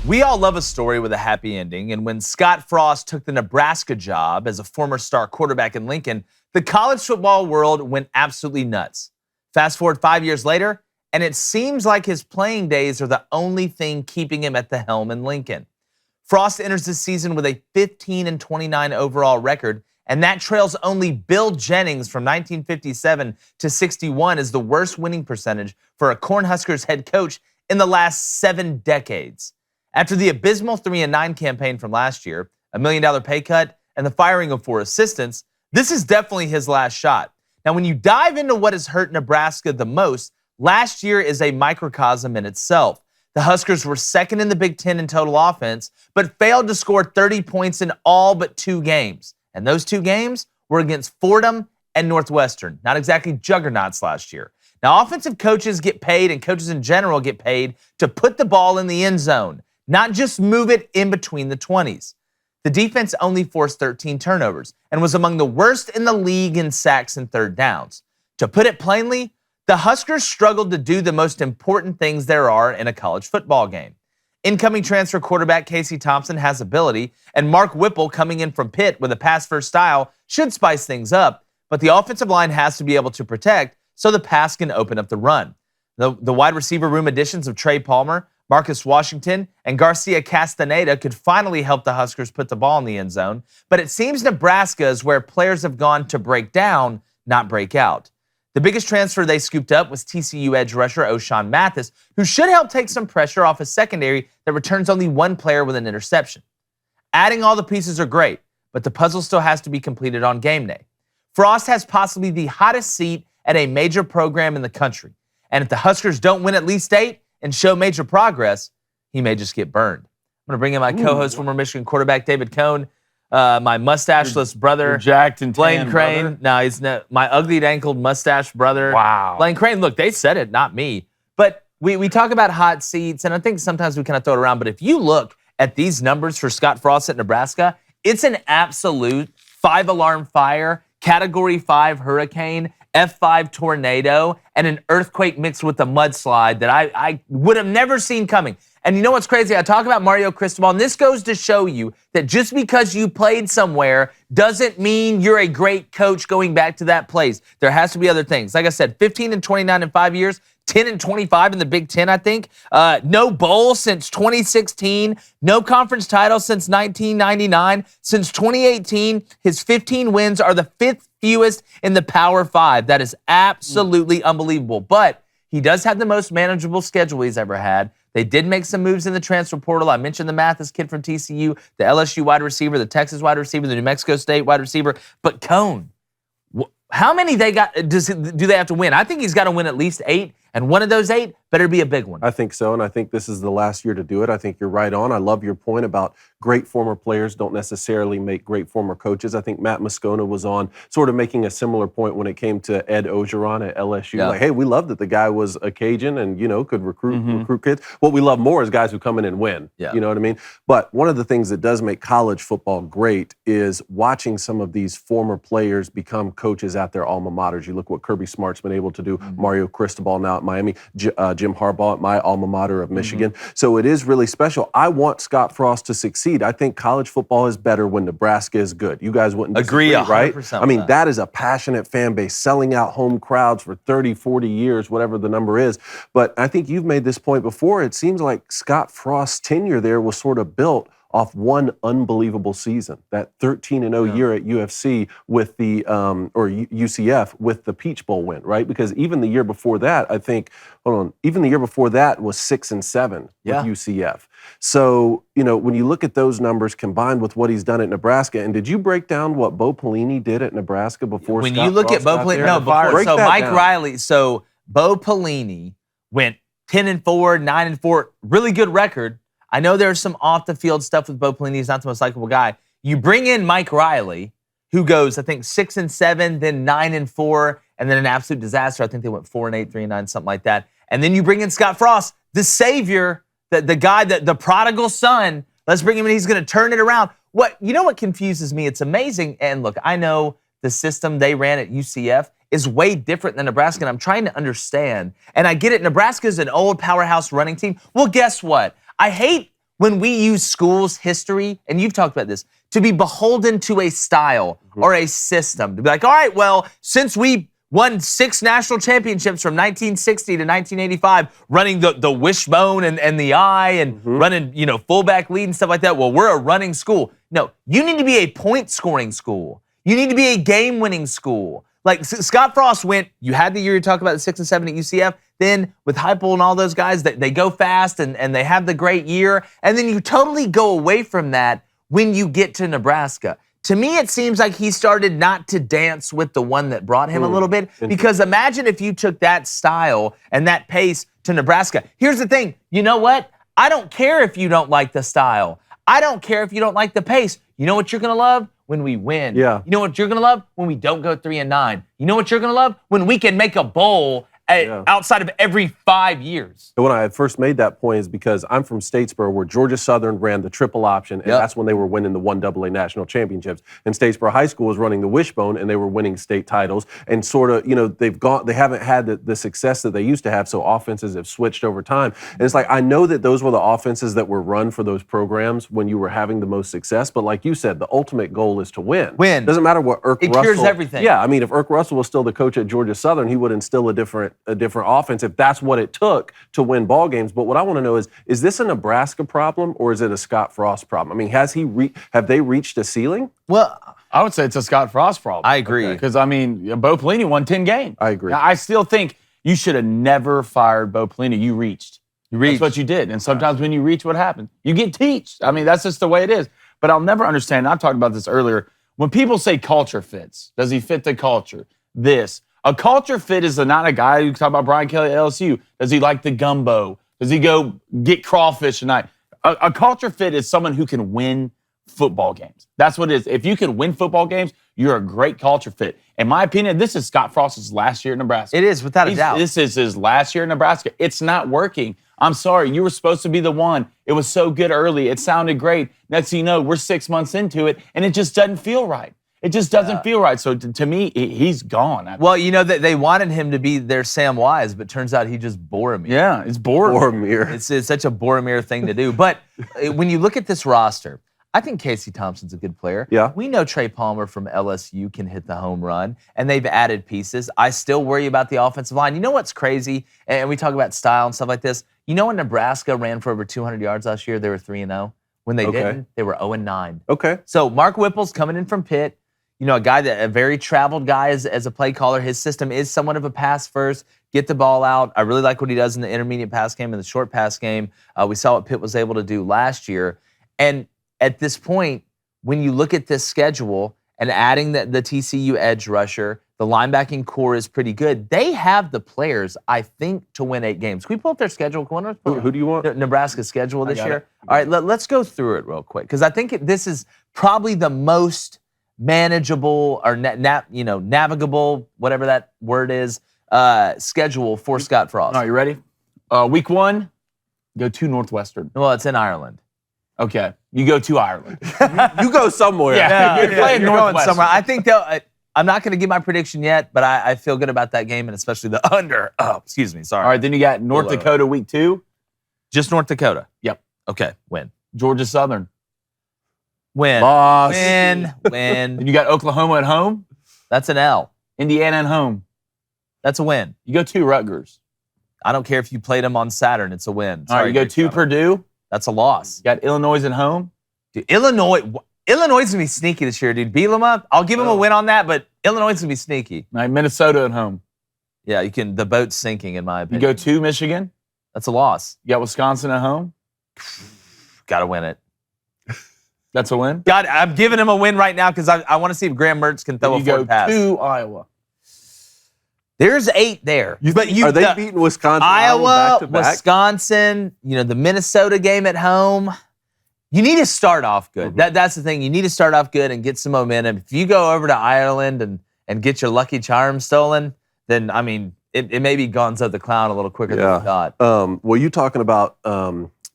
We all love a story with a happy ending, and when Scott Frost took the Nebraska job as a former star quarterback in Lincoln, the college football world went absolutely nuts. Fast forward 5 years later, and it seems like his playing days are the only thing keeping him at the helm in Lincoln. Frost enters this season with a 15-29 overall record, and that trails only Bill Jennings from 1957 to 61 as the worst winning percentage for a Cornhuskers head coach in the last 7 decades. After the abysmal 3-9 campaign from last year, a $1 million pay cut, and the firing of 4 assistants, this is definitely his last shot. Now, when you dive into what has hurt Nebraska the most, last year is a microcosm in itself. The Huskers were second in the Big Ten in total offense, but failed to score 30 points in all but 2 games. And those 2 games were against Fordham and Northwestern. Not exactly juggernauts last year. Now, offensive coaches get paid, and coaches in general get paid, to put the ball in the end zone, not just move it in between the 20s. The defense only forced 13 turnovers and was among the worst in the league in sacks and third downs. To put it plainly, the Huskers struggled to do the most important things there are in a college football game. Incoming transfer quarterback Casey Thompson has ability, and Mark Whipple, coming in from Pitt with a pass-first style, should spice things up, but the offensive line has to be able to protect so the pass can open up the run. The wide receiver room additions of Trey Palmer, Marcus Washington, and Garcia Castaneda could finally help the Huskers put the ball in the end zone, but it seems Nebraska is where players have gone to break down, not break out. The biggest transfer they scooped up was TCU edge rusher O'Shawn Mathis, who should help take some pressure off a secondary that returns only 1 player with an interception. Adding all the pieces are great, but the puzzle still has to be completed on game day. Frost has possibly the hottest seat at a major program in the country, and if the Huskers don't win at least 8 and show major progress, he may just get burned. I'm going to bring in my co-host, former Michigan quarterback David Cohn, my mustacheless brother, jacked and Blaine tan Crane. brother. No, he's not. My ugly ankled mustache brother. Wow. Blaine Crane, look, they said it, not me. But we talk about hot seats, and I think sometimes we kind of throw it around, but if you look at these numbers for Scott Frost at Nebraska, it's an absolute 5-alarm fire, Category 5 hurricane, F5 tornado, and an earthquake mixed with a mudslide that I would have never seen coming. And you know what's crazy? I talk about Mario Cristobal, and this goes to show you that just because you played somewhere doesn't mean you're a great coach going back to that place. There has to be other things. Like I said, 15-29 in 5 years, 10-25 in the Big Ten, I think. No bowl since 2016. No conference title since 1999. Since 2018, his 15 wins are the 5th fewest in the Power 5. That is absolutely unbelievable. But he does have the most manageable schedule he's ever had. They did make some moves in the transfer portal. I mentioned the Mathis kid from TCU, the LSU wide receiver, the Texas wide receiver, the New Mexico State wide receiver. But Cone, how many do they have to win? I think he's got to win at least 8, and one of those 8 better be a big one. I think so, and I think this is the last year to do it. I think you're right on. I love your point about great former players don't necessarily make great former coaches. I think Matt Moscona was on sort of making a similar point when it came to Ed Ogeron at LSU. Yeah. Like, hey, we love that the guy was a Cajun and, could recruit kids. What we love more is guys who come in and win. Yeah. You know what I mean? But one of the things that does make college football great is watching some of these former players become coaches at their alma maters. You look what Kirby Smart's been able to do, Mario Cristobal now at Miami, Jim Harbaugh at my alma mater of Michigan. So it is really special. I want Scott Frost to succeed. I think college football is better when Nebraska is good. You guys wouldn't disagree, right? Agree 100%. I mean, that is a passionate fan base, selling out home crowds for 30, 40 years, whatever the number is. But I think you've made this point before. It seems like Scott Frost's tenure there was sort of built off one unbelievable season, that 13-0 year at UFC with the or UCF with the Peach Bowl win, right? Because even the year before that, even the year before that was 6-7 with UCF. So, when you look at those numbers combined with what he's done at Nebraska, and did you break down what Bo Pelini did at Nebraska before When Scott you look Frost at Bo got Pelini, there? no, before. Break So that Mike down. Riley, so Bo Pelini went 10-4, 9-4, really good record. I know there's some off-the-field stuff with Bo Pelini. He's not the most likable guy. You bring in Mike Riley, who goes, I think, 6-7, then 9-4, and then an absolute disaster. I think they went 4-8, 3-9, something like that. And then you bring in Scott Frost, the savior, the guy, the prodigal son. Let's bring him in. He's going to turn it around. What confuses me? It's amazing. And look, I know the system they ran at UCF is way different than Nebraska, and I'm trying to understand. And I get it. Nebraska's an old powerhouse running team. Well, guess what? I hate when we use schools' history, and you've talked about this, to be beholden to a style or a system. To be like, all right, well, since we won 6 national championships from 1960 to 1985, running the wishbone and the eye and running, fullback lead and stuff like that. Well, we're a running school. No, you need to be a point-scoring school. You need to be a game-winning school. Like Scott Frost went, you had the year you talk about the 6 and 7 at UCF, then with Heupel and all those guys, they go fast and they have the great year, and then you totally go away from that when you get to Nebraska. To me, it seems like he started not to dance with the one that brought him a little bit, because imagine if you took that style and that pace to Nebraska. Here's the thing, you know what? I don't care if you don't like the style. I don't care if you don't like the pace. You know what you're going to love? When we win. Yeah. You know what you're going to love? When we don't go 3-9. You know what you're going to love? When we can make a bowl outside of every 5 years. When I first made that point is because I'm from Statesboro, where Georgia Southern ran the triple option, and that's when they were winning the 1AA national championships. And Statesboro High School was running the wishbone, and they were winning state titles. And sort of, they haven't had the success that they used to have, so offenses have switched over time. And it's like, I know that those were the offenses that were run for those programs when you were having the most success, but like you said, the ultimate goal is to win. Doesn't matter what Russell... It cures everything. Yeah, I mean, if Irk Russell was still the coach at Georgia Southern, he would instill a different offense if that's what it took to win ball games. But what I want to know is this a Nebraska problem or is it a Scott Frost problem? I mean, have they reached a ceiling? Well, I would say it's a Scott Frost problem. I agree. Because, I mean, Bo Pelini won 10 games. I agree. Now, I still think you should have never fired Bo Pelini. You reached. That's what you did. And sometimes when you reach, what happens? You get teached. I mean, that's just the way it is. But I'll never understand, I've talked about this earlier, when people say culture fits, does he fit the culture? A culture fit is not a guy who talk about Brian Kelly at LSU. Does he like the gumbo? Does he go get crawfish tonight? A culture fit is someone who can win football games. That's what it is. If you can win football games, you're a great culture fit. In my opinion, this is Scott Frost's last year in Nebraska. It is, without a doubt. This is his last year in Nebraska. It's not working. I'm sorry. You were supposed to be the one. It was so good early. It sounded great. Next thing you know, we're 6 months into it, and it just doesn't feel right. It just doesn't feel right. So to me, he's gone. Well, they wanted him to be their Sam Wise, but turns out he just Boromir. Yeah, it's Boromir. It's such a Boromir thing to do. But when you look at this roster, I think Casey Thompson's a good player. Yeah. We know Trey Palmer from LSU can hit the home run, and they've added pieces. I still worry about the offensive line. You know what's crazy? And we talk about style and stuff like this. You know when Nebraska ran for over 200 yards last year, they were 3-0. When they didn't, they were 0-9. Okay. So Mark Whipple's coming in from Pitt. A very traveled guy as a play caller. His system is somewhat of a pass first, get the ball out. I really like what he does in the intermediate pass game and the short pass game. We saw what Pitt was able to do last year. And at this point, when you look at this schedule and adding the TCU edge rusher, the linebacking core is pretty good. They have the players, I think, to win 8 games. Can we pull up their schedule? Who do you want? Nebraska's schedule this year. All right, let's go through it real quick, because I think this is probably the most manageable or navigable, whatever that word is, schedule for Scott Frost. All right, you ready? Week 1, go to Northwestern. Well, it's in Ireland. Okay, you go to Ireland. You go somewhere. Yeah, you're playing you're Northwestern. going somewhere. I think I'm not going to give my prediction yet, but I feel good about that game, and especially the under. Oh, excuse me, sorry. All right, then you got North Dakota week 2. Just North Dakota. Yep. Okay, win. Georgia Southern. Win. Loss. Win. Then you got Oklahoma at home. That's an L. Indiana at home. That's a win. You go to Rutgers. I don't care if you played them on Saturn. It's a win. All right, you go to Purdue. That's a loss. You got Illinois at home. Dude, Illinois is going to be sneaky this year, dude. Bielema, I'll give him a win on that, but Illinois is going to be sneaky. All right, Minnesota at home. Yeah, the boat's sinking, in my You opinion. go to Michigan. That's a loss. You got Wisconsin at home. Got to win it. That's a win. God, I'm giving him a win right now because I want to see if Graham Mertz can throw a forward pass. You go to Iowa. There's 8 there. Are they beating Wisconsin? Iowa, back-to-back? Wisconsin, the Minnesota game at home. You need to start off good. That's the thing. You need to start off good and get some momentum. If you go over to Ireland and get your Lucky Charms stolen, then, I mean, it may be Gonzo the Clown a little quicker than you thought. Well, you talking about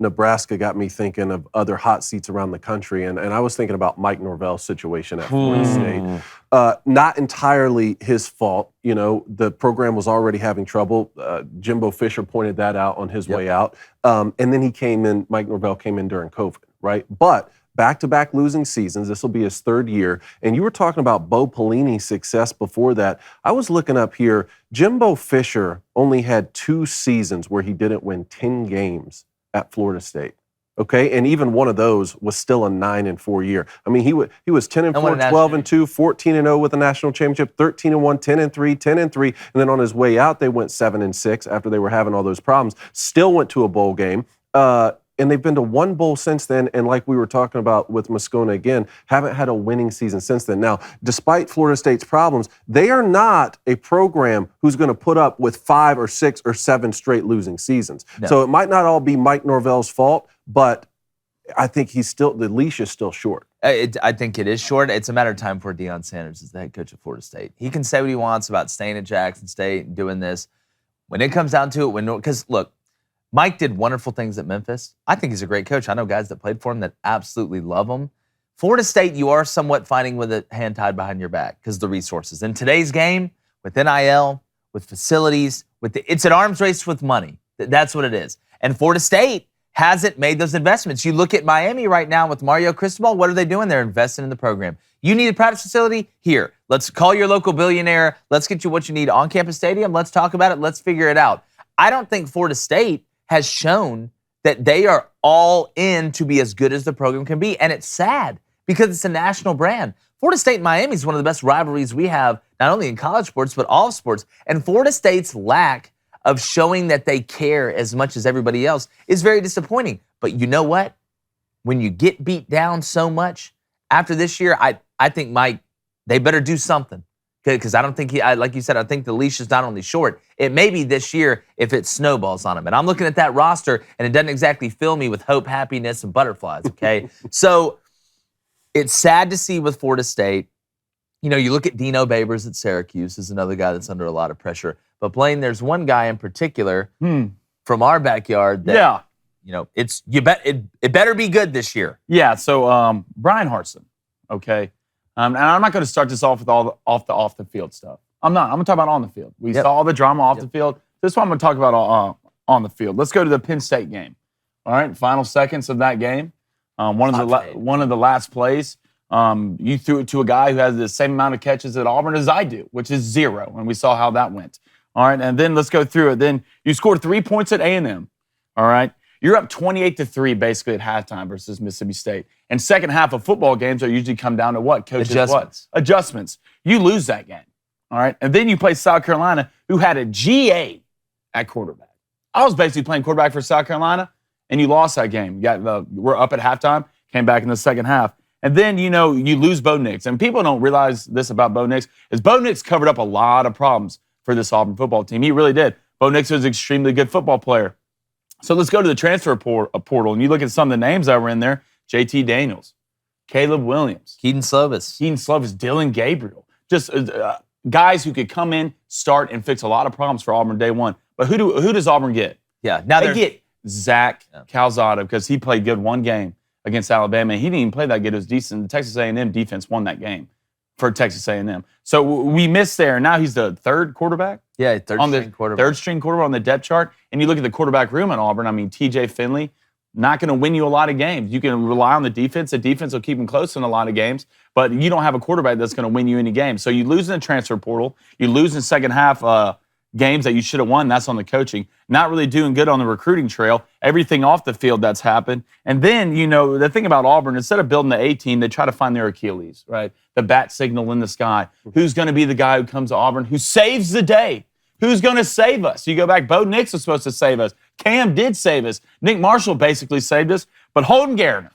Nebraska got me thinking of other hot seats around the country, and I was thinking about Mike Norvell's situation at Florida State. Not entirely his fault. You know, the program was already having trouble. Jimbo Fisher pointed that out on his way out. And then Mike Norvell came in during COVID, right? But back-to-back losing seasons. This will be his third year. And you were talking about Bo Pelini's success before that. I was looking up here. Jimbo Fisher only had 2 seasons where he didn't win 10 games at Florida State. Okay, and even one of those was still a 9-4 year. I mean, he was 10-4, 12-2, 14-0 with a national championship, 13-1, 10-3, 10-3, and then on his way out, they went 7-6 after they were having all those problems. Still went to a bowl game. And they've been to 1 bowl since then, and like we were talking about with Moscona again, haven't had a winning season since then. Now, despite Florida State's problems, they are not a program who's going to put up with 5 or 6 or 7 straight losing seasons. No. So it might not all be Mike Norvell's fault, but I think the leash is still short. I think it is short. It's a matter of time before Deion Sanders is the head coach of Florida State. He can say what he wants about staying at Jackson State and doing this. When it comes down to it, because look, Mike did wonderful things at Memphis. I think he's a great coach. I know guys that played for him that absolutely love him. Florida State, you are somewhat fighting with a hand tied behind your back because of the resources. In today's game, with NIL, with facilities, it's an arms race with money. That's what it is. And Florida State hasn't made those investments. You look at Miami right now with Mario Cristobal. What are they doing? They're investing in the program. You need a practice facility? Here. Let's call your local billionaire. Let's get you what you need on campus stadium. Let's talk about it. Let's figure it out. I don't think Florida State has shown that they are all in to be as good as the program can be. And it's sad because it's a national brand. Florida State and Miami is one of the best rivalries we have, not only in college sports, but all sports. And Florida State's lack of showing that they care as much as everybody else is very disappointing. But you know what? When you get beat down so much after this year, I think, Mike, they better do something. Because I don't think like you said, I think the leash is not only short, it may be this year if it snowballs on him. And I'm looking at that roster, and it doesn't exactly fill me with hope, happiness, and butterflies, okay? So it's sad to see with Florida State. You know, you look at Dino Babers at Syracuse is another guy that's under a lot of pressure. But Blaine, there's one guy in particular from our backyard that, you know, it better be good this year. Yeah, so Brian Hartson, okay? And I'm not going to start this off with all off the field stuff. I'm not. I'm going to talk about on the field. We saw the drama off the field. This one I'm going to talk about on the field. Let's go to the Penn State game. All right, final seconds of that game. One of the last plays. You threw it to a guy who has the same amount of catches at Auburn as I do, which is 0, and we saw how that went. All right, and then let's go through it. Then you scored 3 points at A&M. All right. You're up 28-3 basically at halftime versus Mississippi State. And second half of football games are usually come down to what? Coaches Adjustments. What? Adjustments. You lose that game. All right. And then you play South Carolina, who had a GA at quarterback. I was basically playing quarterback for South Carolina, and you lost that game. We're up at halftime, came back in the second half. And then, you know, you lose Bo Nix. And people don't realize this about Bo Nix, is Bo Nix covered up a lot of problems for this Auburn football team. He really did. Bo Nix was an extremely good football player. So let's go to the transfer portal, and you look at some of the names that were in there. JT Daniels, Caleb Williams. Keaton Slovis. Dillon Gabriel. Just guys who could come in, start, and fix a lot of problems for Auburn day one. But who does Auburn get? Yeah, now they get Zach Calzada because he played good one game against Alabama. He didn't even play that good. It was decent. The Texas A&M defense won that game for Texas A&M. So we missed there. Now he's the third quarterback. Yeah, third string quarterback on the depth chart. And you look at the quarterback room at Auburn. I mean, TJ Finley, not going to win you a lot of games. You can rely on the defense. The defense will keep them close in a lot of games. But you don't have a quarterback that's going to win you any games. So you lose in the transfer portal. You lose in second half games that you should have won. That's on the coaching. Not really doing good on the recruiting trail. Everything off the field that's happened. And then, you know, the thing about Auburn, instead of building the A team, they try to find their Achilles, right? The bat signal in the sky. Who's going to be the guy who comes to Auburn who saves the day? Who's going to save us? You go back, Bo Nix was supposed to save us. Cam did save us. Nick Marshall basically saved us. But Holden Garner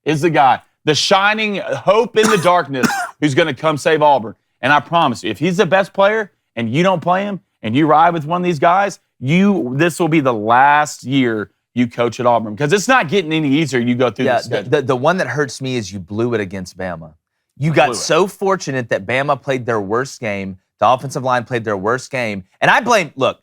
is the guy, the shining hope in the darkness who's going to come save Auburn. And I promise you, if he's the best player and you don't play him and you ride with one of these guys, this will be the last year you coach at Auburn because it's not getting any easier. You go through this. The one that hurts me is you blew it against Bama. You got so fortunate that Bama played their worst game. The offensive line played their worst game. And I blame, look,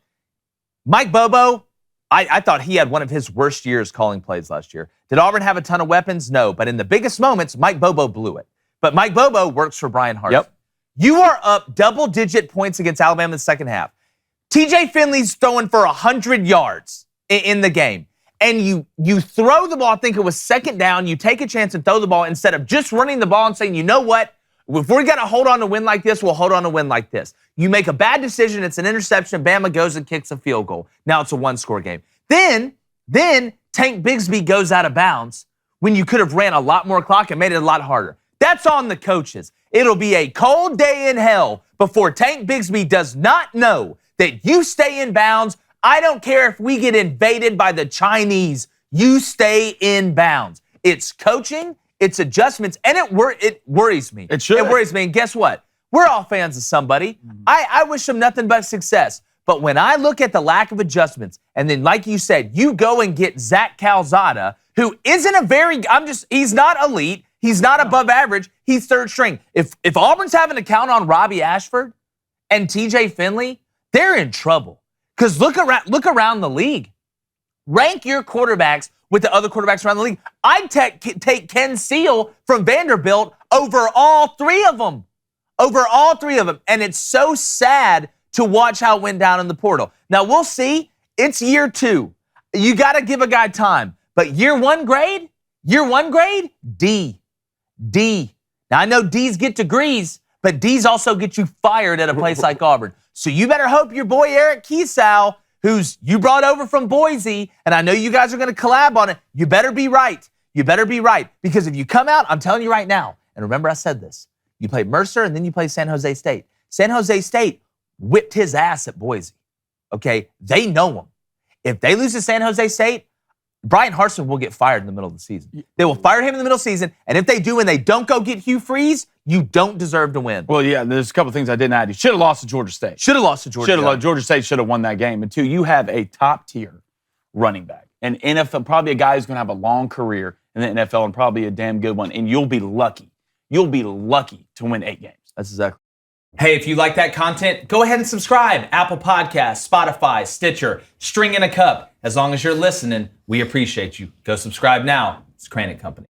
Mike Bobo, I thought he had one of his worst years calling plays last year. Did Auburn have a ton of weapons? No. But in the biggest moments, Mike Bobo blew it. But Mike Bobo works for Brian Harsin. Yep. You are up double-digit points against Alabama in the second half. TJ Finley's throwing for 100 yards in the game. And you throw the ball, I think it was second down, you take a chance and throw the ball instead of just running the ball and saying, you know what? If we're going to hold on to win like this, we'll hold on to win like this. You make a bad decision, it's an interception, Bama goes and kicks a field goal. Now it's a one-score game. Then Tank Bigsby goes out of bounds when you could have ran a lot more clock and made it a lot harder. That's on the coaches. It'll be a cold day in hell before Tank Bigsby does not know that you stay in bounds. I don't care if we get invaded by the Chinese. You stay in bounds. It's coaching, it's adjustments, and it worries me. It should. It worries me. And guess what? We're all fans of somebody. I wish them nothing but success. But when I look at the lack of adjustments, and then like you said, you go and get Zach Calzada, who isn't he's not elite, he's not above average, he's third string. If Auburn's having to count on Robbie Ashford and TJ Finley, they're in trouble. Because look around the league. Rank your quarterbacks with the other quarterbacks around the league. I'd take Ken Seal from Vanderbilt over all three of them. Over all three of them. And it's so sad to watch how it went down in the portal. Now, we'll see. It's year 2. You got to give a guy time. But year one grade, D. Now, I know D's get degrees, but D's also get you fired at a place like Auburn. So you better hope your boy Eric Kiesau, who's you brought over from Boise, and I know you guys are going to collab on it, you better be right. You better be right. Because if you come out, I'm telling you right now, and remember I said this, you play Mercer and then you play San Jose State. San Jose State whipped his ass at Boise. Okay? They know him. If they lose to San Jose State, Brian Harsin will get fired in the middle of the season. They will fire him in the middle of the season, and if they do and they don't go get Hugh Freeze, you don't deserve to win. Well, yeah, there's a couple things I didn't add. You should have lost to Georgia State. Georgia State should have won that game. And 2, you have a top-tier running back. An NFL, probably a guy who's going to have a long career in the NFL and probably a damn good one. And you'll be lucky. You'll be lucky to win 8 games. That's exactly. Hey, if you like that content, go ahead and subscribe. Apple Podcasts, Spotify, Stitcher, String in a Cup. As long as you're listening, we appreciate you. Go subscribe now. It's Crane & Company.